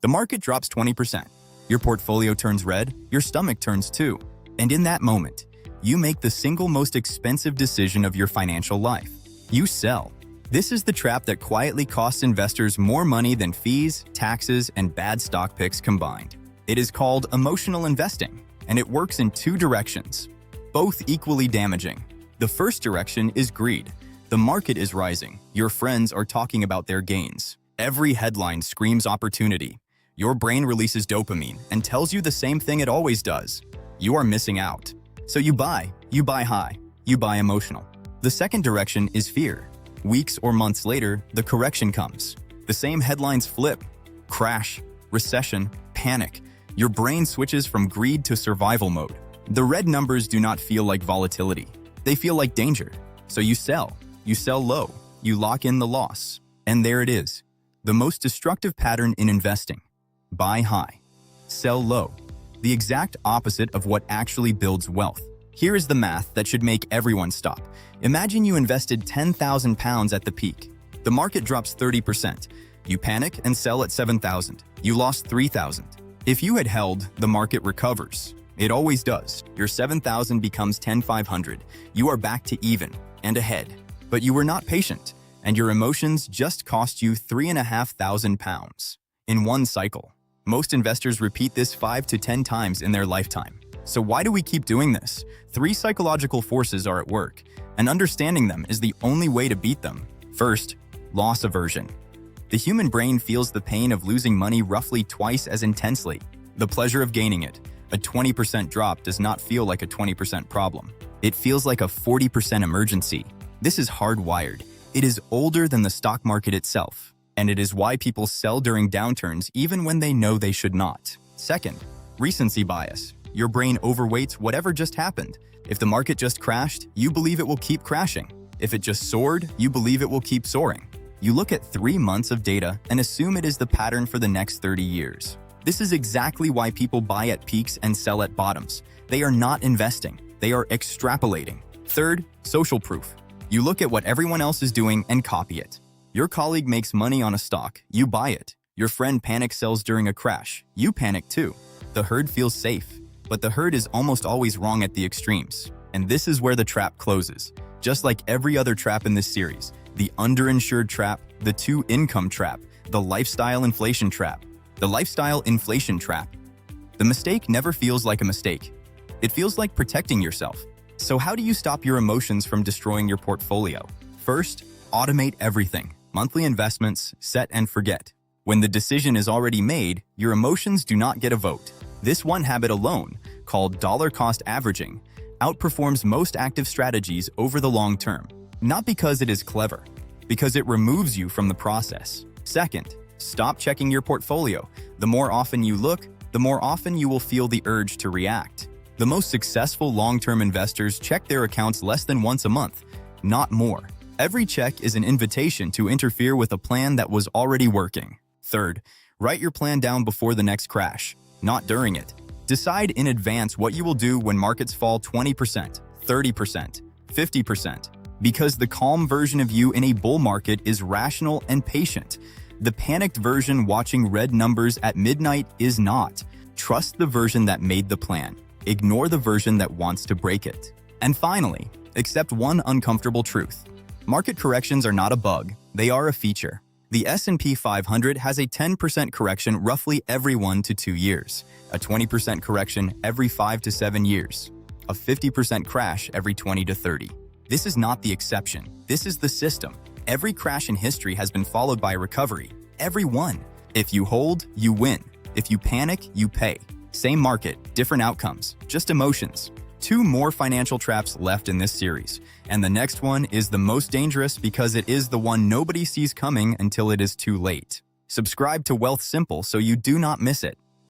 The market drops 20%. Your portfolio turns red, your stomach turns too. And in that moment, you make the single most expensive decision of your financial life. You sell. This is the trap that quietly costs investors more money than fees, taxes, and bad stock picks combined. It is called emotional investing, and it works in two directions, both equally damaging. The first direction is greed. The market is rising. Your friends are talking about their gains. Every headline screams opportunity. Your brain releases dopamine and tells you the same thing it always does. You are missing out. So you buy high, you buy emotional. The second direction is fear. Weeks or months later, the correction comes. The same headlines flip. Crash, recession, panic. Your brain switches from greed to survival mode. The red numbers do not feel like volatility. They feel like danger. So you sell. You sell low. You lock in the loss. And there it is. The most destructive pattern in investing. Buy high. Sell low. The exact opposite of what actually builds wealth. Here is the math that should make everyone stop. Imagine you invested £10,000 at the peak. The market drops 30%. You panic and sell at 7,000. You lost 3,000. If you had held, the market recovers. It always does. Your 7,000 becomes 10,500. You are back to even and ahead. But you were not patient, and your emotions just cost you £3,500 in one cycle. Most investors repeat this 5 to 10 times in their lifetime. So why do we keep doing this? 3 psychological forces are at work, and understanding them is the only way to beat them. First, loss aversion. The human brain feels the pain of losing money roughly twice as intensely. The pleasure of gaining it. A 20% drop does not feel like a 20% problem. It feels like a 40% emergency. This is hardwired. It is older than the stock market itself, and it is why people sell during downturns even when they know they should not. Second, recency bias. Your brain overweights whatever just happened. If the market just crashed, you believe it will keep crashing. If it just soared, you believe it will keep soaring. You look at 3 months of data and assume it is the pattern for the next 30 years. This is exactly why people buy at peaks and sell at bottoms. They are not investing. They are extrapolating. Third, social proof. You look at what everyone else is doing and copy it. Your colleague makes money on a stock. You buy it. Your friend panic sells during a crash. You panic too. The herd feels safe. But the herd is almost always wrong at the extremes. And this is where the trap closes. Just like every other trap in this series, the underinsured trap, the 2-income trap, the lifestyle inflation trap. The lifestyle inflation trap. The mistake never feels like a mistake. It feels like protecting yourself. So how do you stop your emotions from destroying your portfolio? First, automate everything. Monthly investments, set and forget. When the decision is already made, your emotions do not get a vote. This one habit alone, called dollar cost averaging, outperforms most active strategies over the long term. Not because it is clever, because it removes you from the process. Second, stop checking your portfolio. The more often you look, the more often you will feel the urge to react. The most successful long-term investors check their accounts less than once a month, not more. Every check is an invitation to interfere with a plan that was already working. Third, write your plan down before the next crash, not during it. Decide in advance what you will do when markets fall 20%, 30%, 50%, because the calm version of you in a bull market is rational and patient. The panicked version watching red numbers at midnight is not. Trust the version that made the plan. Ignore the version that wants to break it. And finally, accept one uncomfortable truth. Market corrections are not a bug, they are a feature. The S&P 500 has a 10% correction roughly every 1 to 2 years, a 20% correction every 5 to 7 years, a 50% crash every 20 to 30. This is not the exception, this is the system. Every crash in history has been followed by recovery. Every one. If you hold, you win. If you panic, you pay. Same market, different outcomes, just emotions. 2 more financial traps left in this series, and the next one is the most dangerous because it is the one nobody sees coming until it is too late. Subscribe to Wealth Simple so you do not miss it.